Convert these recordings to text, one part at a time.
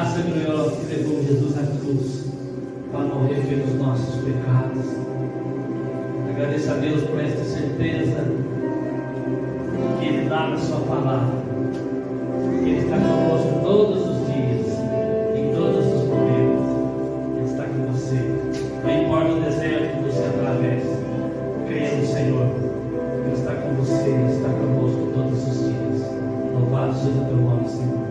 graça gloriosa que levou Jesus à cruz para morrer pelos nossos pecados. Agradeço a Deus por esta certeza que Ele dá na Sua palavra, que Ele está conosco todos os dias, em todos os momentos. Ele está com você. Não importa o deserto que você atravessa, creia no Senhor. Ele está com você, Ele está conosco todos os dias. Louvado seja o teu nome, Senhor.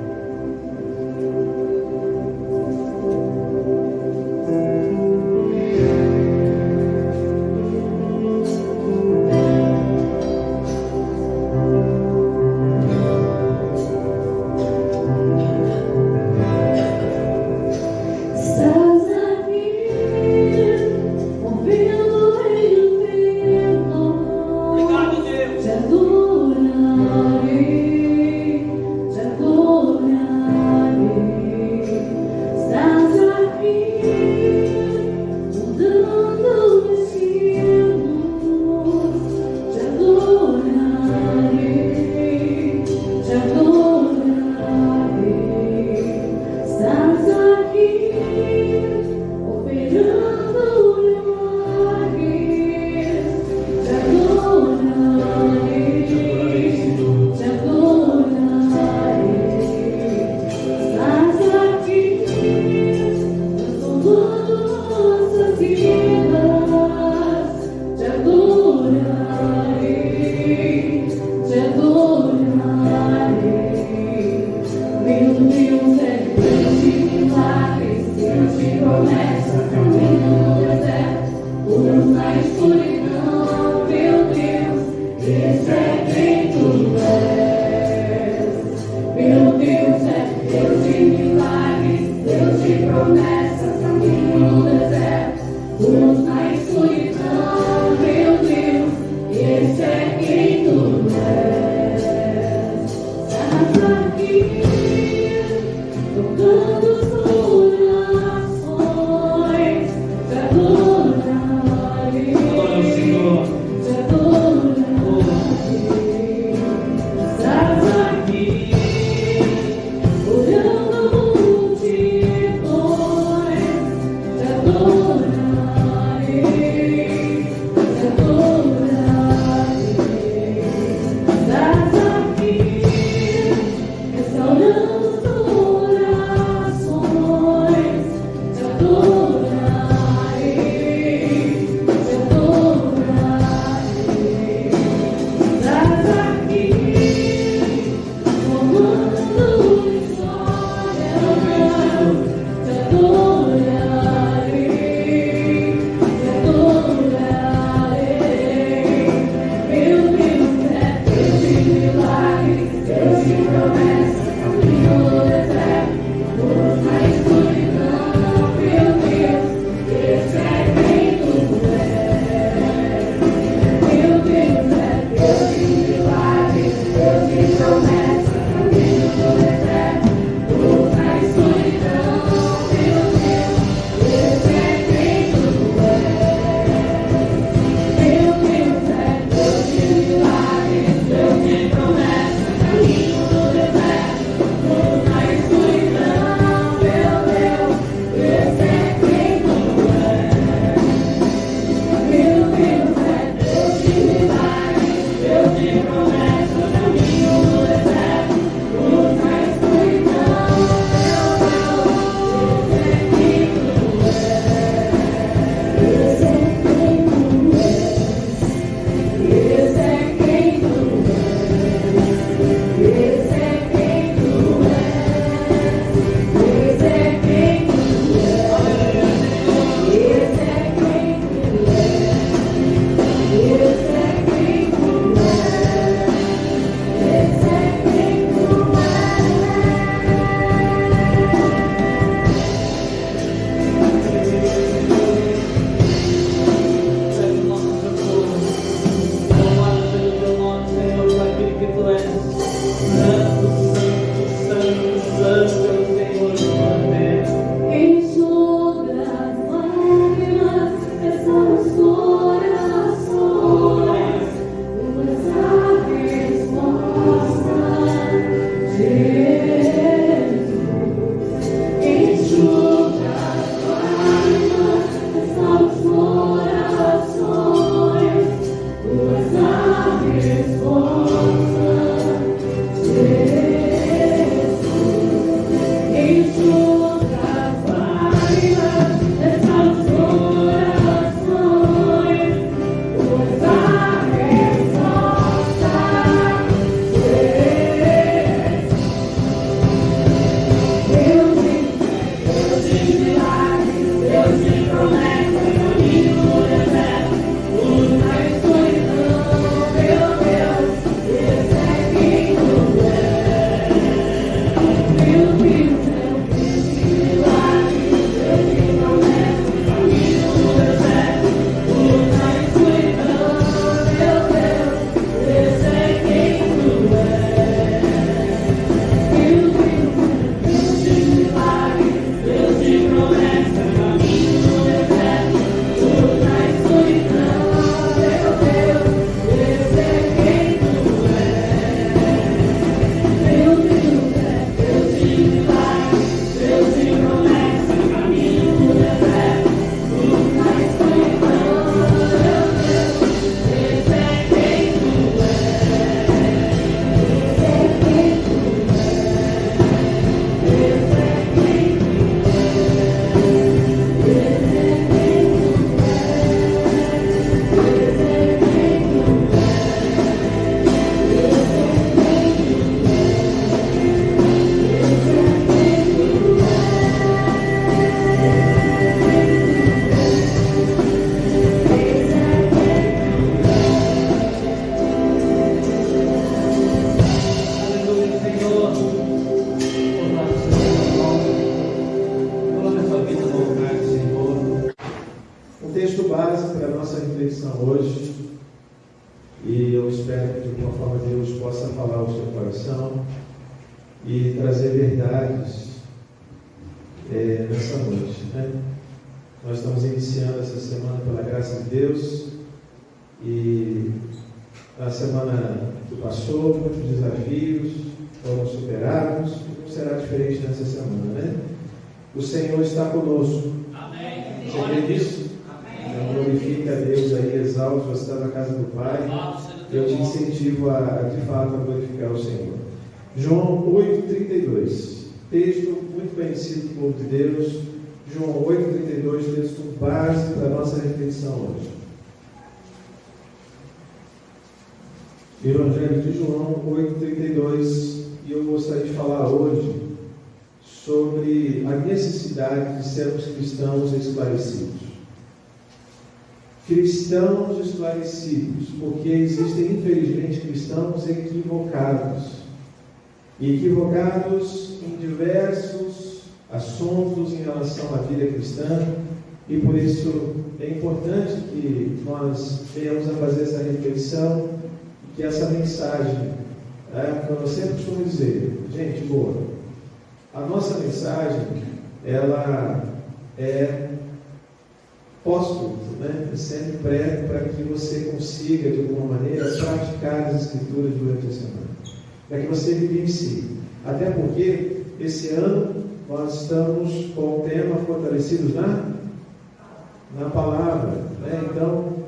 reflexão hoje, e eu espero que de alguma forma Deus possa falar ao seu coração e trazer verdades nessa noite, né? Nós estamos iniciando essa semana pela graça de Deus, e na semana que passou, muitos desafios foram superados, e não será diferente nessa semana, né? O Senhor está conosco. Amém. Você crê nisso? Então, glorifica a Deus aí, exalte, você está na casa do Pai. Eu te incentivo de fato, a glorificar o Senhor. João 8,32. Texto muito conhecido do povo de Deus. João 8,32, texto base para a nossa reflexão hoje. Evangelho de João 8,32. E eu gostaria de falar hoje sobre a necessidade de sermos cristãos esclarecidos. Cristãos esclarecidos, porque existem, infelizmente, cristãos equivocados. E equivocados em diversos assuntos em relação à vida cristã, e por isso é importante que nós venhamos a fazer essa reflexão, que essa mensagem, como eu sempre costumo dizer, gente boa, a nossa mensagem, ela é pós-culto, né? É sempre pré para que você consiga, de alguma maneira, praticar as Escrituras durante a semana, para que você vivencie. Até porque, esse ano, nós estamos com o tema fortalecidos na palavra, né? Então,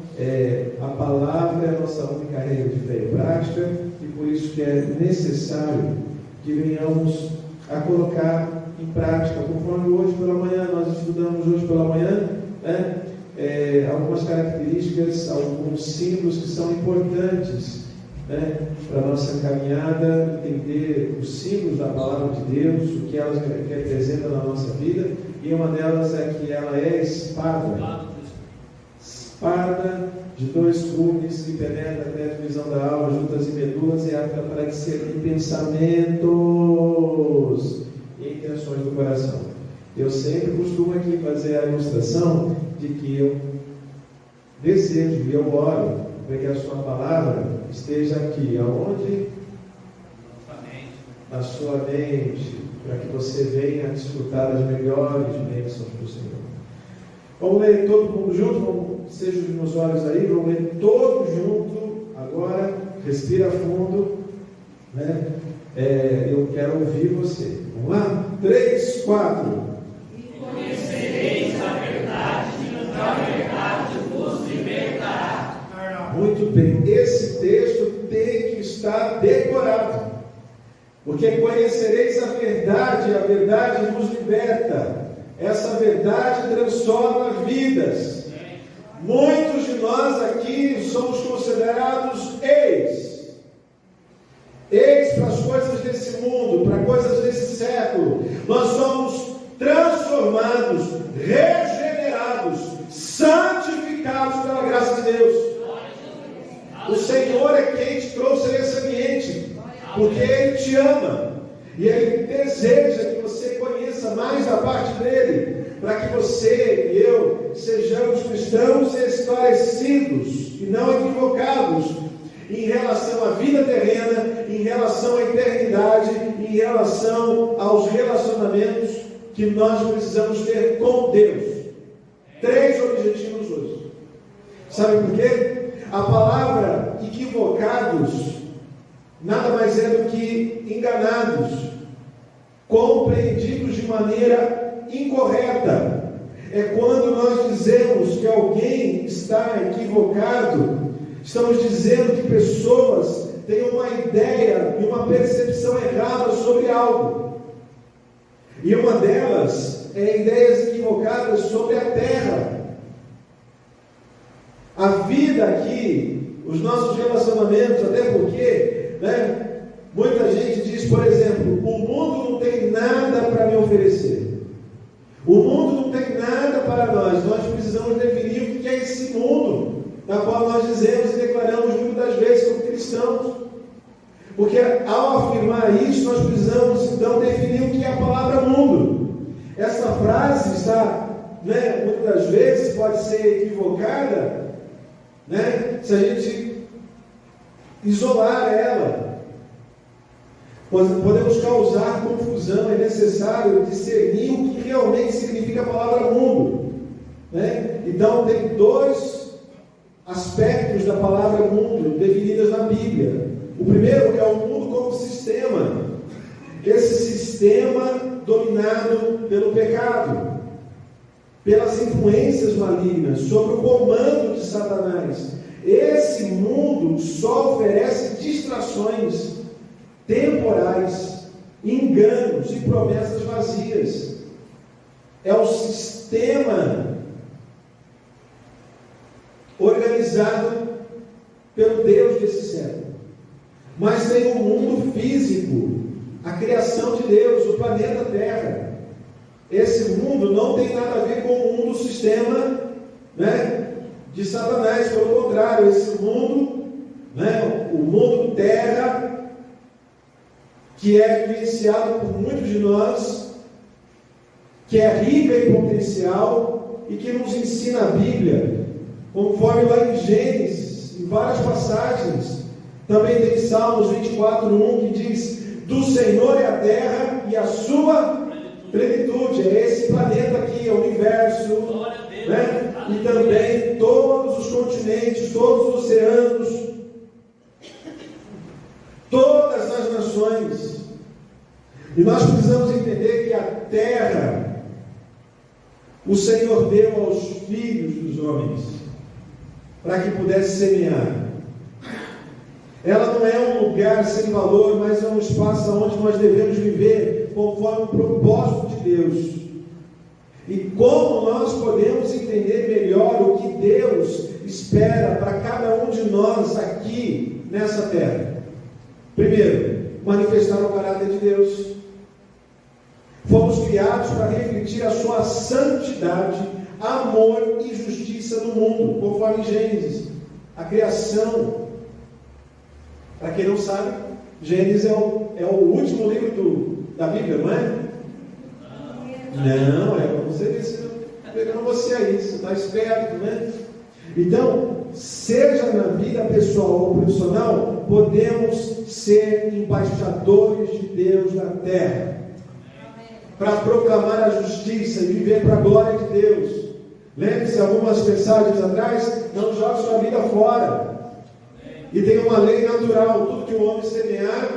a palavra é a nossa única regra de fé e prática, e por isso que é necessário que venhamos a colocar em prática, conforme hoje pela manhã, nós estudamos hoje pela manhã, né? Algumas características, alguns símbolos que são importantes, né, para a nossa caminhada, entender os símbolos da palavra de Deus, o que elas representam na nossa vida, e uma delas é que ela é espada de dois gumes que penetra até a divisão da alma, juntas e medulas, e apta para discernir pensamentos e intenções do coração. Eu sempre costumo aqui fazer a ilustração de que eu desejo e eu oro para que a sua palavra esteja aqui, aonde? Na sua mente, para que você venha a desfrutar das melhores bênçãos do Senhor. Vamos ler todo mundo junto, sejam os meus olhos aí, vamos ler todos junto, agora, respira fundo, né? Eu quero ouvir você. Vamos lá? 3, 4. E conhecereis a verdade, e a verdade vos libertará. Muito bem, esse texto tem que estar decorado, porque conhecereis a verdade vos liberta. Essa verdade transforma vidas. Muitos de nós aqui somos considerados ex para as coisas desse mundo, para coisas desse século. Nós somos transformados, regenerados, santificados pela graça de Deus. O Senhor é quem te trouxe nesse ambiente, porque Ele te ama e Ele deseja que você conheça mais da parte dEle, para que você e eu sejamos cristãos esclarecidos e não equivocados em relação à vida terrena, em relação à eternidade, em relação aos relacionamentos que nós precisamos ter com Deus. 3 objetivos hoje. Sabe por quê? A palavra equivocados nada mais é do que enganados, compreendidos de maneira incorreta. É quando nós dizemos que alguém está equivocado, estamos dizendo que pessoas têm uma ideia e uma percepção errada sobre algo. E uma delas é ideias equivocadas sobre a terra. A vida aqui, os nossos relacionamentos, até porque, né, muita gente diz, por exemplo, o mundo não tem nada para me oferecer. O mundo não tem nada para nós. Nós precisamos definir o que é esse mundo, na qual nós dizemos e declaramos muitas das vezes como cristãos. Porque ao afirmar isso, nós precisamos então definir o que é a palavra mundo. Essa frase está, muitas das vezes pode ser equivocada né? Se a gente isolar ela, podemos causar confusão. É necessário discernir o que realmente significa a palavra mundo, né? Então, tem dois aspectos da palavra mundo definidos na Bíblia. O primeiro é o mundo como sistema. Esse sistema dominado pelo pecado, pelas influências malignas, sob o comando de Satanás. Esse mundo só oferece distrações temporais, enganos e promessas vazias. É o sistema organizado pelo Deus desse século. Mas tem o mundo físico, a criação de Deus, o planeta Terra. Esse mundo não tem nada a ver com o mundo sistema, né, de Satanás. Pelo contrário, esse mundo, né, o mundo Terra, que é vivenciado por muitos de nós, que é rica em potencial e que nos ensina a Bíblia, conforme lá em Gênesis, em várias passagens. Também tem Salmos 24:1 que diz: do Senhor é a terra e a sua plenitude. É esse planeta aqui, é o universo, né? E também todos os continentes, todos os oceanos, todas as nações. E nós precisamos entender que a terra o Senhor deu aos filhos dos homens para que pudesse semear. Ela não é um lugar sem valor, mas é um espaço onde nós devemos viver conforme o propósito de Deus. E como nós podemos entender melhor o que Deus espera para cada um de nós aqui nessa terra? Primeiro, manifestar o caráter de Deus. Fomos criados para refletir a sua santidade, amor e justiça no mundo, conforme Gênesis. A criação. Para quem não sabe, Gênesis é o último livro da Bíblia, não é? Não, é você ver se pegando você aí, você está esperto, né? Então, seja na vida pessoal ou profissional, podemos ser embaixadores de Deus na terra, para proclamar a justiça e viver para a glória de Deus. Lembre-se, algumas mensagens atrás, não jogue sua vida fora. E tem uma lei natural: tudo que o homem semear,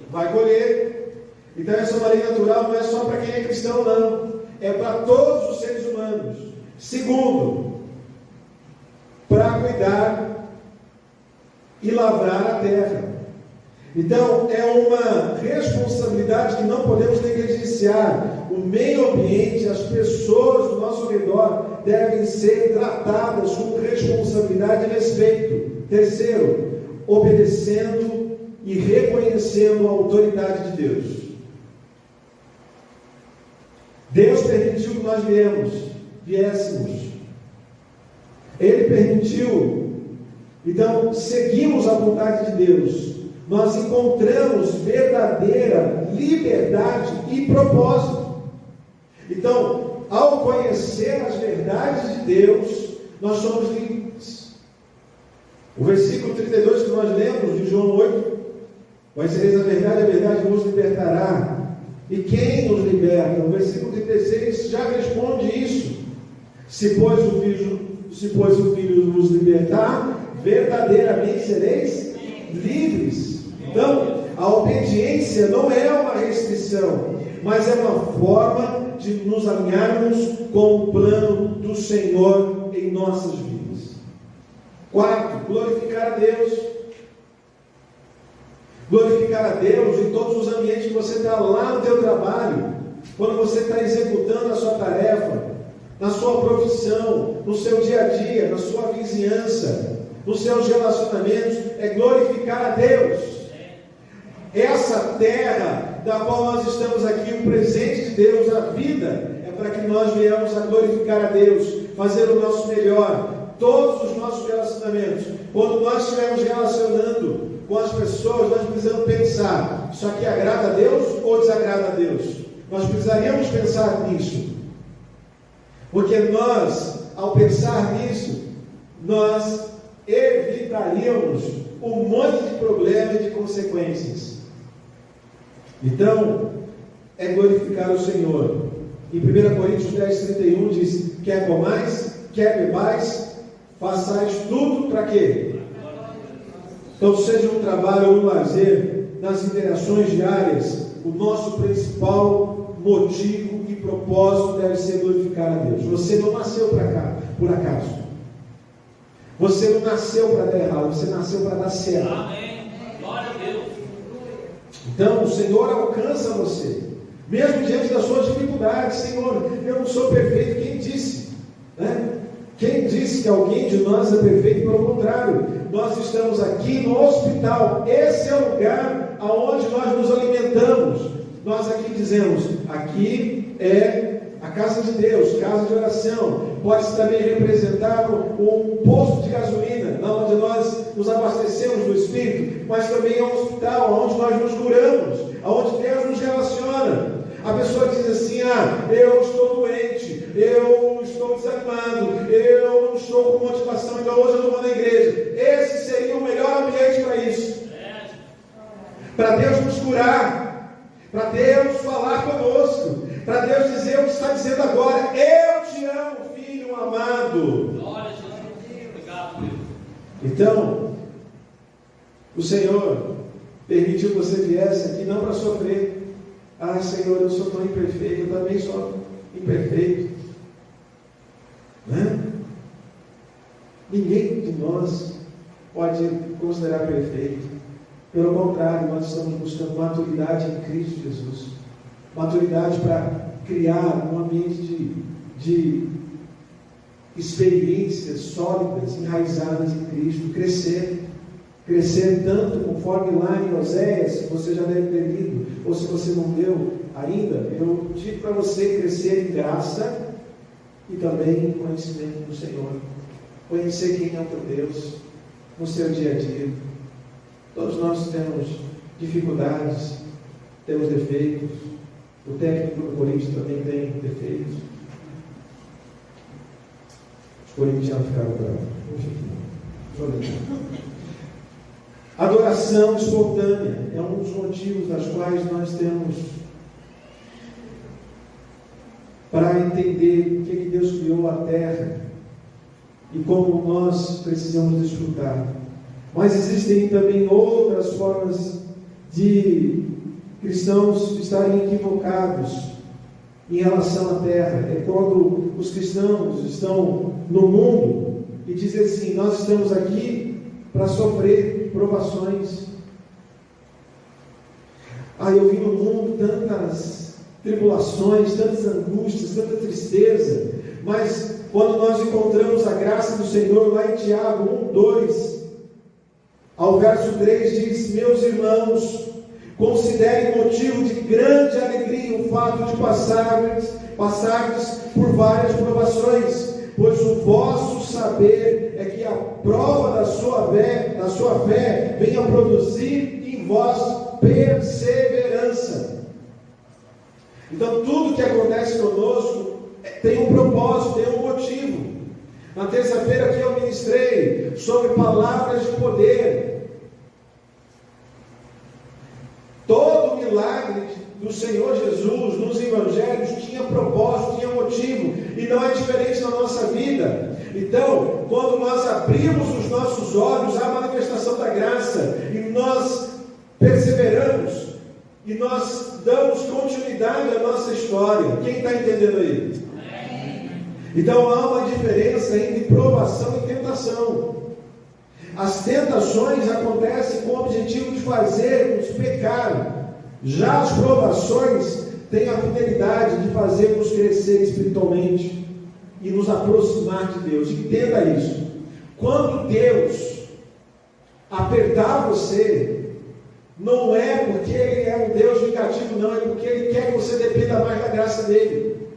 vai colher. Então essa é uma lei natural, não é só para quem é cristão, não. É para todos os seres humanos. Segundo, para cuidar e lavrar a terra. Então é uma responsabilidade que não podemos negligenciar. O meio ambiente, as pessoas do nosso redor devem ser tratadas com responsabilidade e respeito. Terceiro, obedecendo e reconhecendo a autoridade de Deus. Deus permitiu que nós viéssemos. Ele permitiu. Então, seguimos a vontade de Deus. Nós encontramos verdadeira liberdade e propósito. Então, ao conhecer as verdades de Deus, nós somos livres. O versículo 32 que nós lemos de João 8: conhecereis a verdade vos libertará. E quem nos liberta? O versículo 36 já responde isso. Se pois o Filho vos libertar, verdadeiramente sereis livres. Então, a obediência não é uma restrição, mas é uma forma de nos alinharmos com o plano do Senhor em nossas vidas. Quarto, glorificar a Deus. Glorificar a Deus em todos os ambientes que você está, lá no teu trabalho, quando você está executando a sua tarefa, na sua profissão, no seu dia a dia, na sua vizinhança, nos seus relacionamentos, é glorificar a Deus. Essa terra da qual nós estamos aqui, o presente de Deus, a vida, é para que nós venhamos a glorificar a Deus, fazer o nosso melhor, todos os nossos relacionamentos. Quando nós estivermos relacionando com as pessoas, nós precisamos pensar: isso aqui agrada a Deus ou desagrada a Deus? Nós precisaríamos pensar nisso, porque nós, ao pensar nisso, nós evitaríamos um monte de problemas e de consequências. Então, é glorificar o Senhor. Em 1 Coríntios 10:31 diz: quer comais, quer bebais, façais tudo para quê? Então, seja no trabalho ou no lazer, nas interações diárias, o nosso principal motivo e propósito deve ser glorificar a Deus. Você não nasceu para cá por acaso. Você não nasceu para dar errado, você nasceu para dar certo. Amém. Glória a Deus. Então, o Senhor alcança você, mesmo diante das suas dificuldades. Senhor, eu não sou perfeito. Quem disse? Né? Quem disse que alguém de nós é perfeito? Pelo contrário, nós estamos aqui no hospital. Esse é o lugar aonde nós nos alimentamos. Nós aqui dizemos, aqui é a casa de Deus, casa de oração. Pode também representar um posto de gasolina, onde nós nos abastecemos do Espírito, mas também é um hospital, onde nós nos curamos, onde Deus nos relaciona. A pessoa diz assim: eu estou doente, eu estou desanimado, eu não estou com motivação, então hoje eu não vou na igreja. Esse seria o melhor ambiente para isso, para Deus nos curar, para Deus falar conosco, para Deus dizer o que está dizendo agora: eu te amo, filho amado. Glória a Jesus. Obrigado, Deus. Então, o Senhor permitiu que você viesse aqui não para sofrer. Senhor, eu sou tão imperfeito, eu também sou imperfeito, né? Ninguém de nós pode considerar perfeito. Pelo contrário, nós estamos buscando maturidade em Cristo Jesus, maturidade para criar um ambiente de experiências sólidas, enraizadas em Cristo, crescer tanto, conforme lá em Oséias, se você já deve ter lido, ou se você não deu ainda, eu digo para você crescer em graça e também em conhecimento do Senhor. Conhecer quem é o teu Deus no seu dia a dia. Todos nós temos dificuldades, temos defeitos. O técnico do Corinthians também tem defeitos. Os corintianos ficaram bravos. Adoração espontânea é um dos motivos das quais nós temos para entender o que Deus criou a terra e como nós precisamos desfrutar. Mas existem também outras formas de cristãos estarem equivocados em relação à terra. É quando os cristãos estão no mundo e dizem assim: nós estamos aqui para sofrer provações. Eu vi no mundo tantas tribulações, tantas angústias, tanta tristeza, mas quando nós encontramos a graça do Senhor, lá em Tiago 1:2, ao verso 3 diz: meus irmãos, considerem motivo de grande alegria o fato de passardes por várias provações, pois o vosso saber é que a prova da sua fé venha a produzir em vós perseverança. Então tudo que acontece conosco tem um propósito, tem um motivo. Na terça-feira aqui eu ministrei sobre palavras de poder. Todo milagre do Senhor Jesus nos evangelhos tinha propósito, tinha motivo, e não é diferente na nossa vida. Então, quando nós abrimos os nossos olhos à manifestação da graça, e nós perseveramos, e nós damos continuidade à nossa história. Quem está entendendo aí? Então há uma diferença entre provação e tentação. As tentações acontecem com o objetivo de fazer-nos pecar. Já as provações têm a finalidade de fazer-nos crescer espiritualmente e nos aproximar de Deus. Entenda isso. Quando Deus apertar você, não é porque Ele é um Deus vingativo, não, é porque Ele quer que você dependa mais da graça dEle.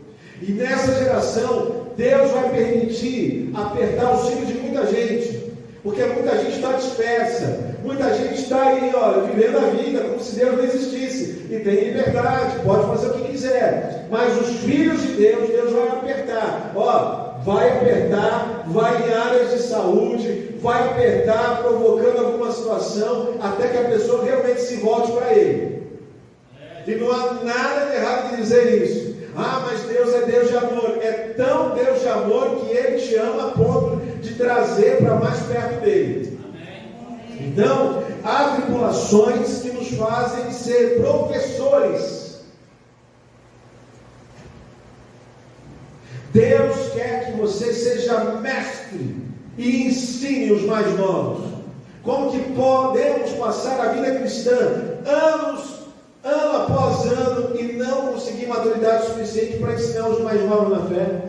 E nessa geração, Deus vai permitir apertar o cinto de muita gente, porque muita gente está dispersa, muita gente está aí, vivendo a vida como se Deus não existisse, e tem liberdade, pode fazer o que quiser, mas os filhos de Deus, Deus vai apertar. vai apertar, vai em áreas de saúde, vai apertar, provocando alguma situação, até que a pessoa realmente se volte para Ele. E não há nada de errado de dizer isso. Ah, mas Deus é Deus de amor. É tão Deus de amor que Ele te ama a ponto de trazer para mais perto dele. Então, há tribulações que nos fazem ser professores. Deus quer que você seja mestre e ensine os mais novos. Como que podemos passar a vida cristã ano após ano e não conseguir maturidade suficiente para ensinar os mais novos na fé?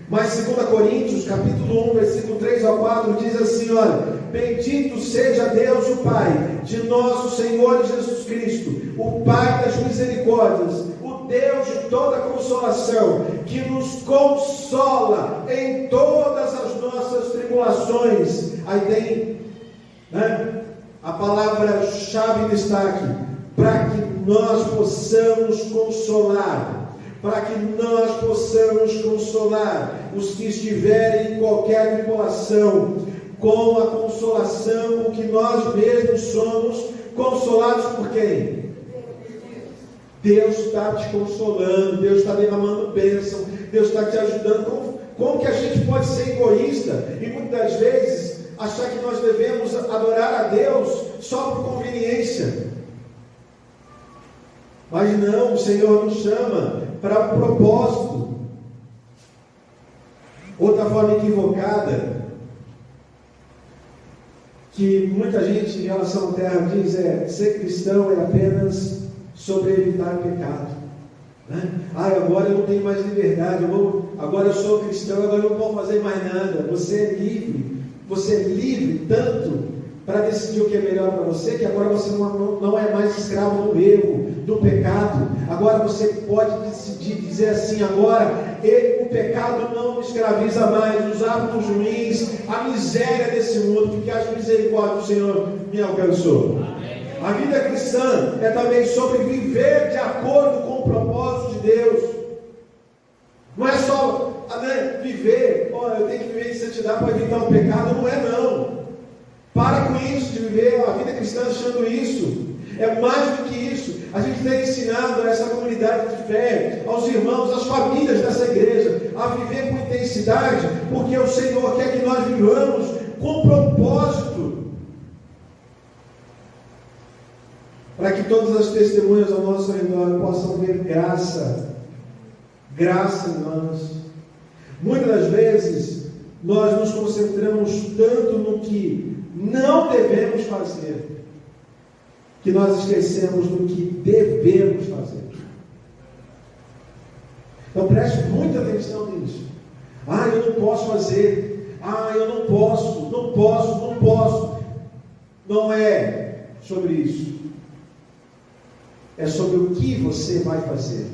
Mas 2 Coríntios, capítulo 1, versículo 3 ao 4, diz assim, olha: bendito seja Deus o Pai de nosso Senhor Jesus Cristo, o Pai das misericórdias, o Deus de toda consolação, que nos consola em todas as nossas tribulações. Aí tem, a palavra-chave destaque: para que nós possamos consolar. Para que nós possamos consolar os que estiverem em qualquer tribulação, com a consolação com que nós mesmos somos consolados por quem? Deus está te consolando, Deus está derramando bênção, Deus está te ajudando. Como que a gente pode ser egoísta e muitas vezes achar que nós devemos adorar a Deus só por conveniência? Mas não, o Senhor nos chama para um propósito. Outra forma equivocada que muita gente em relação à terra diz ser cristão é apenas sobre evitar pecado. Agora eu não tenho mais liberdade, agora eu sou cristão, agora eu não vou fazer mais nada. Você é livre tanto para decidir o que é melhor para você, que agora você não é mais escravo do erro, do pecado. Agora você pode decidir dizer assim: agora o pecado não me escraviza mais, os hábitos ruins, a miséria desse mundo, porque as misericórdias do Senhor me alcançou. A vida cristã é também sobre viver de acordo com o propósito de Deus. Não é só viver, eu tenho que viver em santidade para evitar o pecado. Não é não. Para com isso de viver a vida cristã achando isso. É mais do que isso. A gente tem ensinado a essa comunidade de fé, aos irmãos, às famílias dessa igreja, a viver com intensidade, porque o Senhor quer que nós vivamos com propósito, para que todas as testemunhas ao nosso redor possam ver graça em nós. Muitas das vezes nós nos concentramos tanto no que não devemos fazer, que nós esquecemos do que devemos fazer. Então preste muita atenção nisso. Eu não posso fazer. Eu não posso. Não é sobre isso. É sobre o que você vai fazer.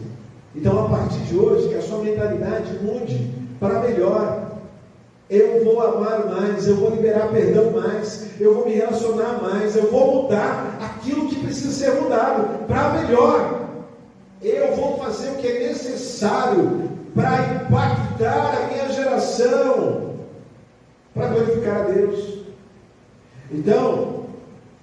Então, a partir de hoje, que a sua mentalidade mude para melhor. Eu vou amar mais, eu vou liberar perdão mais, eu vou me relacionar mais, eu vou mudar aquilo que precisa ser mudado para melhor. Eu vou fazer o que é necessário para impactar a minha geração, para glorificar a Deus. Então,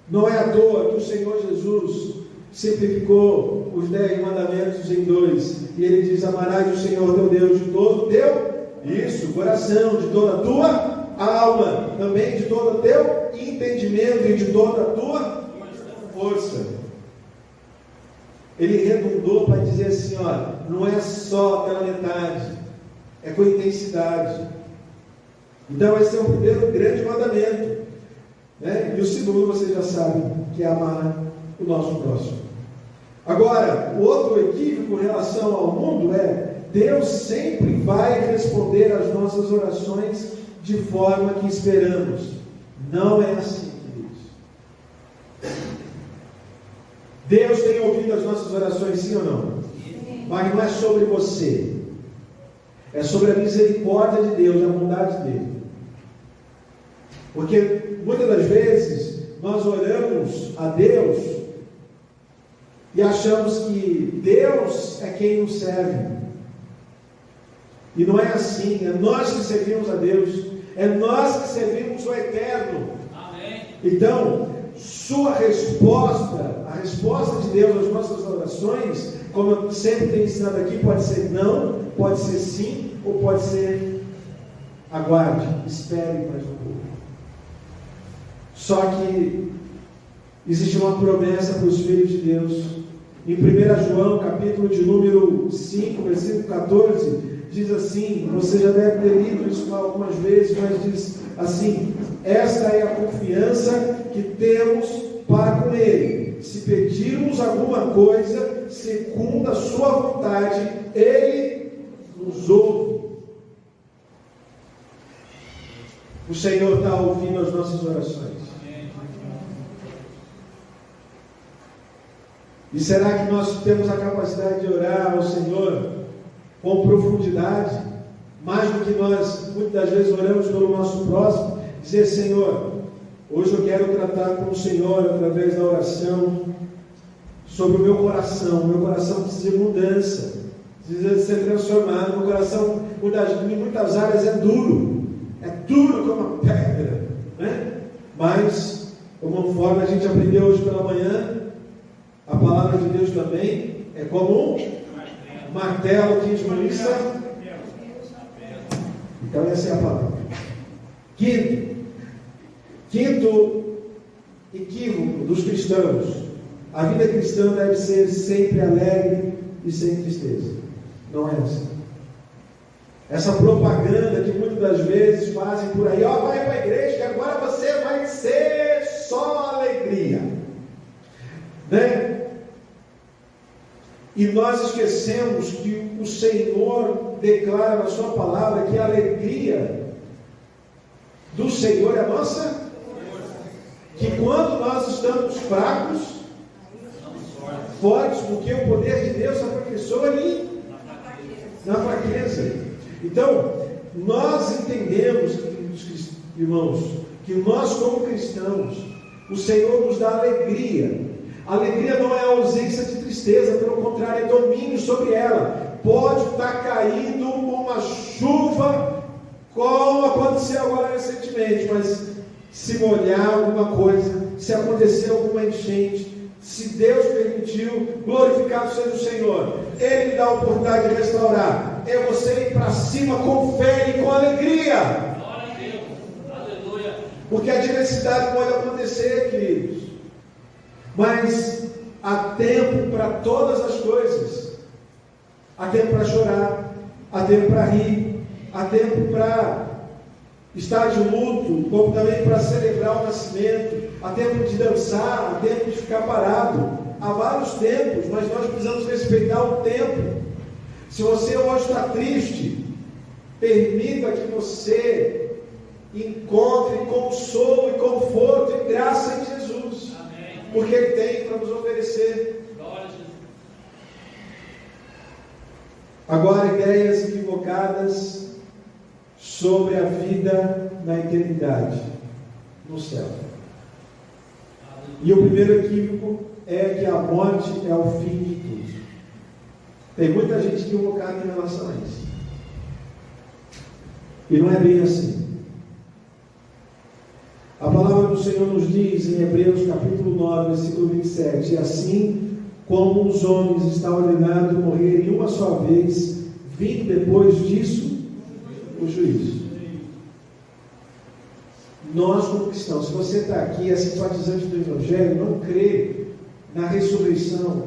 não é à toa que o Senhor Jesus simplificou os 10 mandamentos em 2, e Ele diz: amarás o Senhor teu Deus de todo o teu coração, de toda a tua alma, também de todo o teu entendimento e de toda a tua força. Ele redundou para dizer assim: não é só pela metade, é com intensidade. Então esse é o primeiro grande mandamento, e o segundo você já sabe, que é amar o nosso próximo. Agora, o outro equívoco em relação ao mundo é: Deus sempre vai responder às nossas orações de forma que esperamos. Não é assim, queridos. Deus tem ouvido as nossas orações, sim ou não? Sim. Mas não é sobre você. É sobre a misericórdia de Deus, a bondade dele. Porque muitas das vezes nós oramos a Deus e achamos que Deus é quem nos serve. E não é assim, é nós que servimos a Deus, é nós que servimos o Eterno. Amém. Então, sua resposta, a resposta de Deus às nossas orações, como eu sempre tenho ensinado aqui, pode ser não, pode ser sim, ou pode ser aguarde, espere mais um pouco. Só que existe uma promessa para os filhos de Deus. Em 1 João, capítulo de número 5, versículo 14, diz assim, você já deve ter lido isso algumas vezes, mas diz assim: esta é a confiança que temos para com Ele. Se pedirmos alguma coisa segundo a sua vontade, Ele nos ouve. O Senhor está ouvindo as nossas orações. E será que nós temos a capacidade de orar ao Senhor com profundidade, mais do que nós muitas das vezes oramos pelo nosso próximo? Dizer: Senhor, hoje eu quero tratar com o Senhor através da oração sobre o meu coração precisa de mudança, precisa ser transformado. Meu coração em muitas áreas é duro como uma pedra, né? Mas, como forma a gente aprendeu hoje pela manhã, a palavra de Deus também é como um martelo que esmiuça. Então essa é a palavra. Quinto equívoco dos cristãos: a vida cristã deve ser sempre alegre e sem tristeza. Não é assim. Essa propaganda que muitas das vezes fazem por aí: ó, vai para a igreja que agora você vai ser só alegria, né? E nós esquecemos que o Senhor declara na sua palavra que a alegria do Senhor é a nossa, que quando nós estamos fracos, fortes, porque o poder de Deus aperfeiçoa ali na fraqueza. Então, nós entendemos, irmãos, que nós como cristãos, o Senhor nos dá alegria. Alegria não é ausência de tristeza, pelo contrário, é domínio sobre ela. Pode estar caindo uma chuva, como aconteceu agora recentemente, mas se molhar alguma coisa, se acontecer alguma enchente, se Deus permitiu, glorificado seja o Senhor. Ele dá a oportunidade de restaurar. É você ir para cima com fé e com alegria. Glória a Deus. Aleluia. Porque a adversidade pode acontecer, queridos. Mas há tempo para todas as coisas. Há tempo para chorar, há tempo para rir, há tempo para estar de luto, como também para celebrar o nascimento, há tempo de dançar, há tempo de ficar parado. Há vários tempos, mas nós precisamos respeitar o tempo. Se você hoje está triste, permita que você encontre consolo e conforto e graça em Jesus. Amém. Porque Ele tem para nos oferecer. Glória a Jesus. Agora, ideias equivocadas sobre a vida na eternidade, no céu. E o primeiro equívoco é que a morte é o fim de tudo. Tem muita gente equivocada em relação a isso. E não é bem assim. A palavra do Senhor nos diz em Hebreus capítulo 9, versículo 27: e assim como os homens está ordenado morrerem uma só vez, vindo depois disso o juízo. Nós como cristãos, se você está aqui, é simpatizante do Evangelho, não crê na ressurreição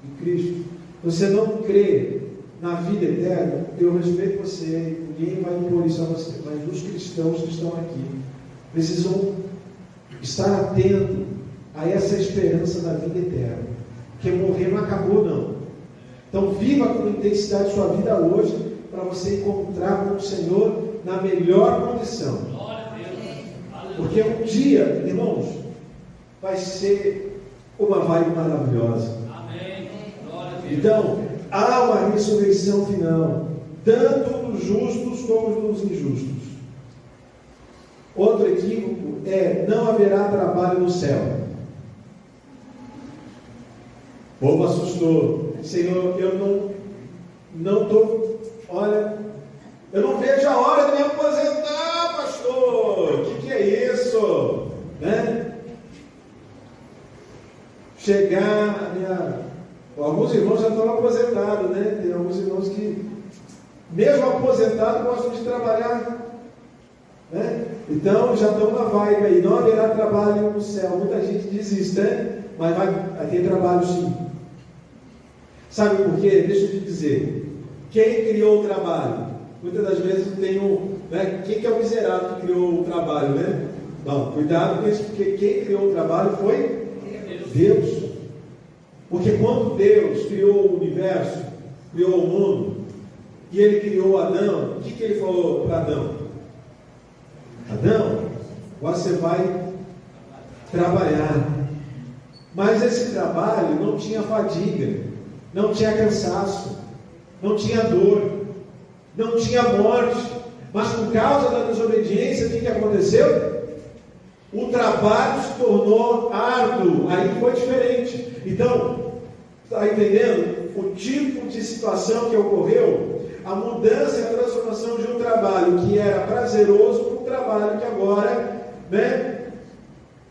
de Cristo, você não crê na vida eterna, eu respeito você, ninguém vai impor isso a você, mas os cristãos que estão aqui precisam estar atentos a essa esperança da vida eterna, porque morrer não acabou não. Então viva com intensidade sua vida hoje, para você encontrar com o Senhor na melhor condição. Porque um dia, irmãos, vai ser uma vibe maravilhosa. Amém. Então, há uma ressurreição final, tanto nos justos como nos injustos. Outro equívoco é: não haverá trabalho no céu. O povo assustou. Senhor, eu não estou. Olha, Eu não vejo a hora de me aposentar, pastor. O que é isso? Né? Chegar, alguns irmãos já estão aposentados, né? Tem alguns irmãos que, mesmo aposentados, gostam de trabalhar, né? Então já estão na vibe aí. Não haverá trabalho no céu. Muita gente diz isso, né? Mas vai ter trabalho sim. Sabe por quê? Deixa eu te dizer. Quem criou o trabalho? Muitas das vezes tem né? Quem é o miserável que criou o trabalho, né? Não, cuidado com isso, porque quem criou o trabalho foi Deus. Porque quando Deus criou o universo, criou o mundo, e Ele criou Adão, o que Ele falou para Adão? Adão, você vai trabalhar. Mas esse trabalho não tinha fadiga, não tinha cansaço, não tinha dor, não tinha morte. Mas por causa da desobediência, o que aconteceu? O trabalho se tornou árduo, aí foi diferente. Então, está entendendo? O tipo de situação que ocorreu, a mudança e a transformação de um trabalho que era prazeroso para um trabalho que agora, né?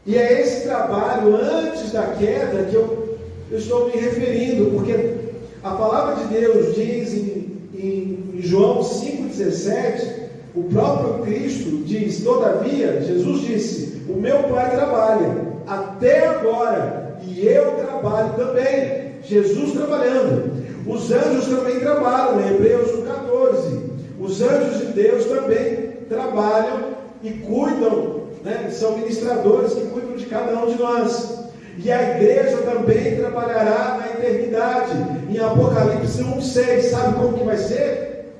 E é esse trabalho antes da queda que eu estou me referindo, porque a palavra de Deus diz em João 5,17, o próprio Cristo diz, todavia, Jesus disse, o meu Pai trabalha até agora, e eu trabalho também. Jesus trabalhando. Os anjos também trabalham, em Hebreus 1,14. Os anjos de Deus também trabalham e cuidam, né? São ministradores que cuidam de cada um de nós. E a igreja também trabalhará na eternidade. Em Apocalipse 1,6, sabe como que vai ser?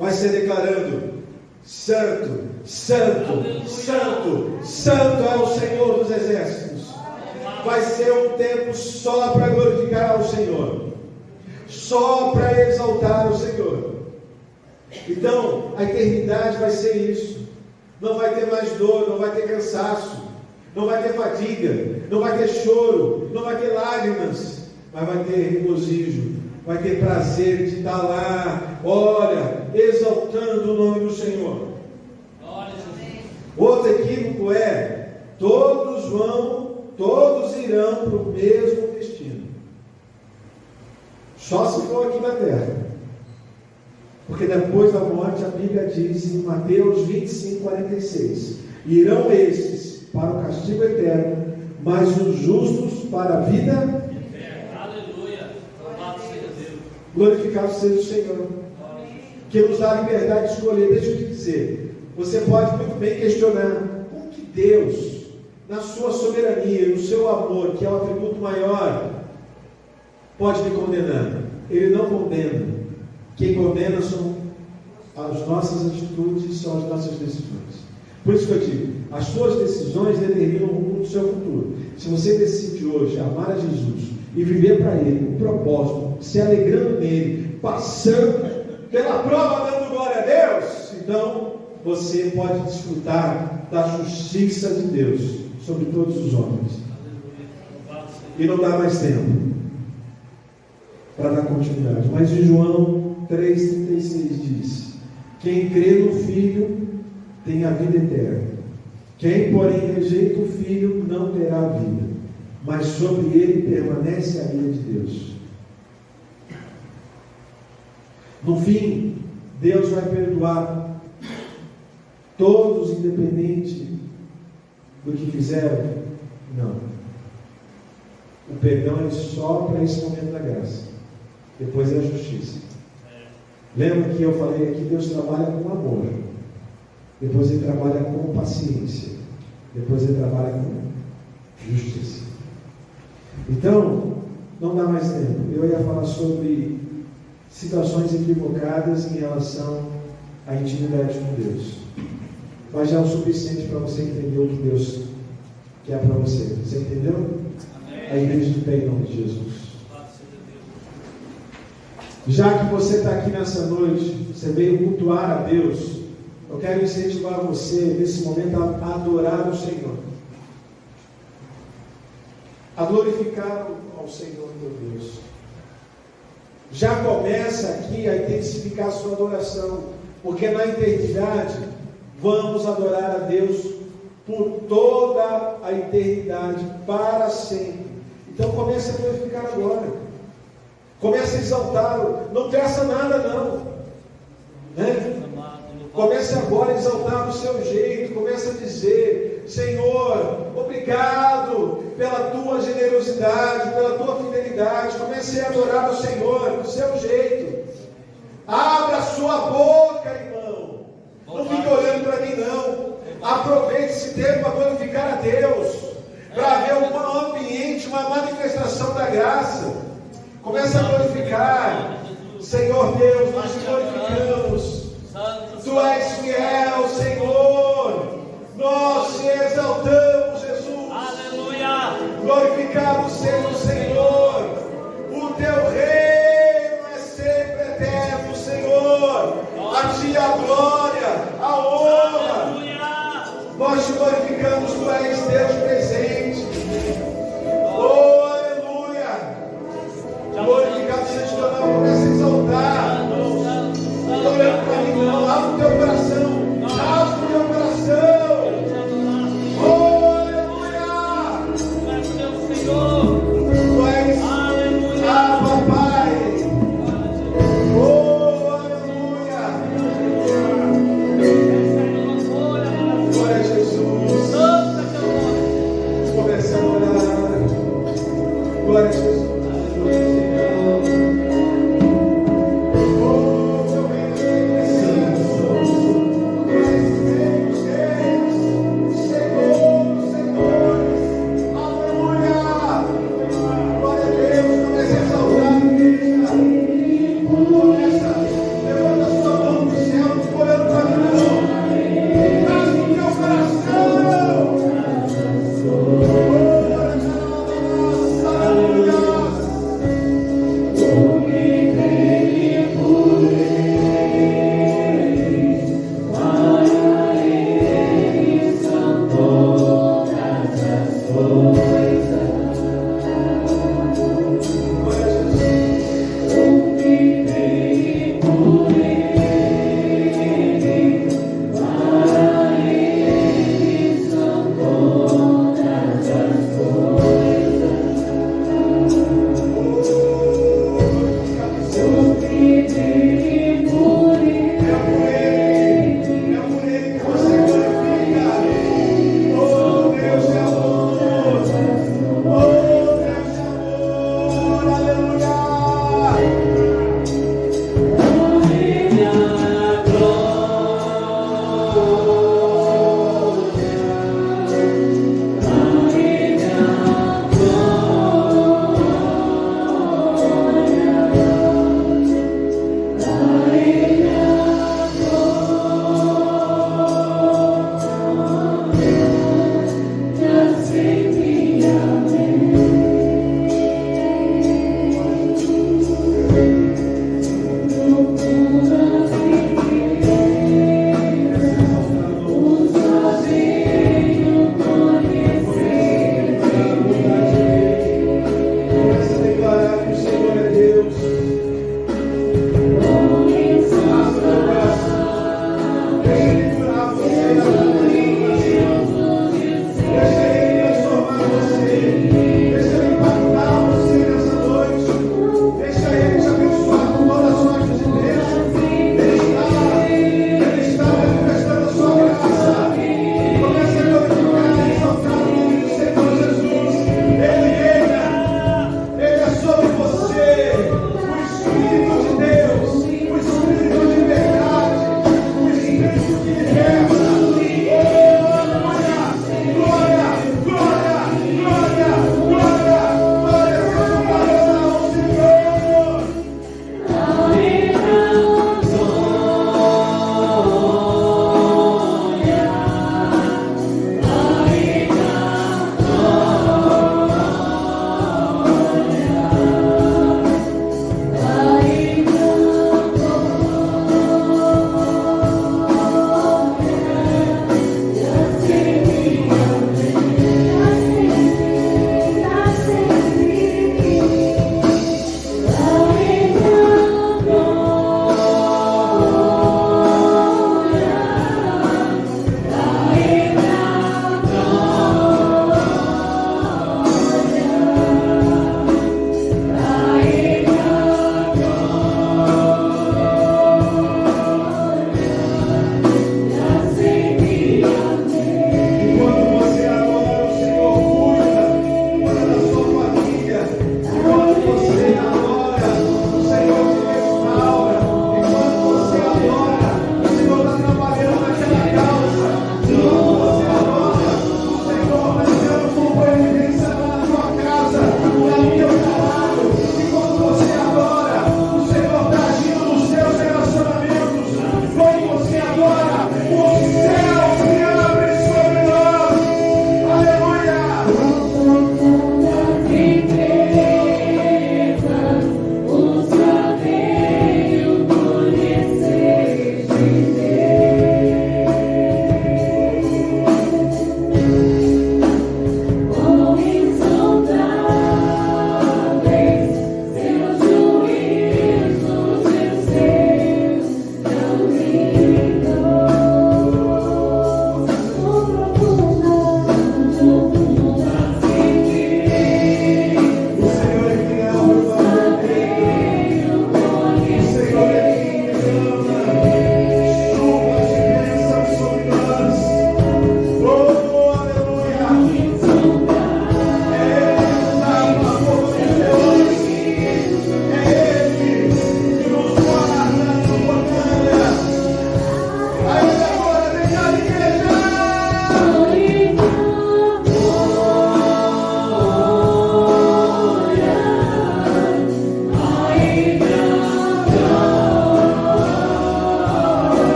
Vai ser declarando: Santo, Santo, Santo, Santo é o Senhor dos exércitos. Vai ser um tempo só para glorificar ao Senhor, só para exaltar o Senhor. Então, a eternidade vai ser isso. Não vai ter mais dor, não vai ter cansaço, não vai ter fadiga, não vai ter choro, não vai ter lágrimas, mas vai ter regozijo, vai ter prazer de estar lá, olha, exaltando o nome do Senhor. Outro equívoco é: todos irão para o mesmo destino, só se for aqui na terra. Porque depois da morte, a Bíblia diz em Mateus 25:46: irão estes para o castigo eterno, mas os justos para a vida eterna. Aleluia! Louvado seja Deus. Glorificado seja o Senhor, que nos dá a liberdade de escolher. Deixa eu te dizer, você pode muito bem questionar como que Deus, na sua soberania, no seu amor, que é o atributo maior, pode me condenar. Ele não condena. Quem condena são as nossas atitudes, são as nossas decisões. Por isso que eu digo, as suas decisões determinam o rumo do seu futuro. Se você decide hoje amar a Jesus e viver para Ele, um propósito, se alegrando nele, passando pela prova, dando glória a Deus, então você pode desfrutar da justiça de Deus sobre todos os homens. E não dá mais tempo para dar continuidade. Mas em João 3,36 diz: quem crê no Filho tem a vida eterna. Quem, porém, rejeita o Filho não terá vida, mas sobre ele permanece a ira de Deus. No fim, Deus vai perdoar todos, independente do que fizeram? Não. O perdão é só para esse momento da graça. Depois é a justiça. Lembra que eu falei aqui, Deus trabalha com amor, depois Ele trabalha com paciência, depois Ele trabalha com justiça. Então, não dá mais tempo. Eu ia falar sobre situações equivocadas em relação à intimidade com Deus, mas já é o suficiente para você entender o que Deus quer para você. Você entendeu? Amém. A igreja de pé em nome de Jesus. Já que você está aqui nessa noite, você veio cultuar a Deus, eu quero incentivar você nesse momento a adorar o Senhor, a glorificar ao Senhor, meu Deus. Já começa aqui a intensificar a sua adoração, porque na eternidade vamos adorar a Deus por toda a eternidade, para sempre. Então comece a glorificar agora, comece a exaltá-lo, não peça nada não, né? Comece agora a exaltar do seu jeito, comece a dizer: Senhor, obrigado pela tua generosidade, pela tua fidelidade. Comece a adorar o Senhor do seu jeito. Abra a sua boca, irmão. Não fique olhando para mim não. Aproveite esse tempo para glorificar a Deus, para ver um ambiente, uma manifestação da graça. Comece a glorificar. Senhor Deus, nós te glorificamos. Tu és fiel, Senhor. Nós te exaltamos, Jesus. Aleluia. Glorificado seja o Senhor. O teu reino é sempre eterno, Senhor. A ti a glória, a honra. Aleluia. Nós te glorificamos, tu és Deus presente. Oh, aleluia. Glorificado seja o teu nome. Comece a exaltar. Não olhando para mim, não. Abre o teu coração. Abre o teu coração. Oh, aleluia. Tu és papai. Oh, aleluia. Glória a Jesus.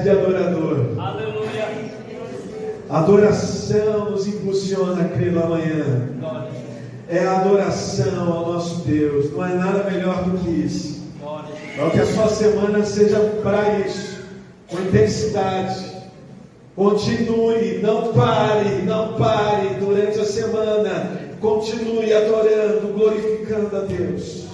De adorador. Aleluia. Adoração nos impulsiona a crer no amanhã. É a adoração ao nosso Deus. Não é nada melhor do que isso. Para que a sua semana seja para isso, com intensidade. Continue, não pare durante a semana. Continue adorando, glorificando a Deus.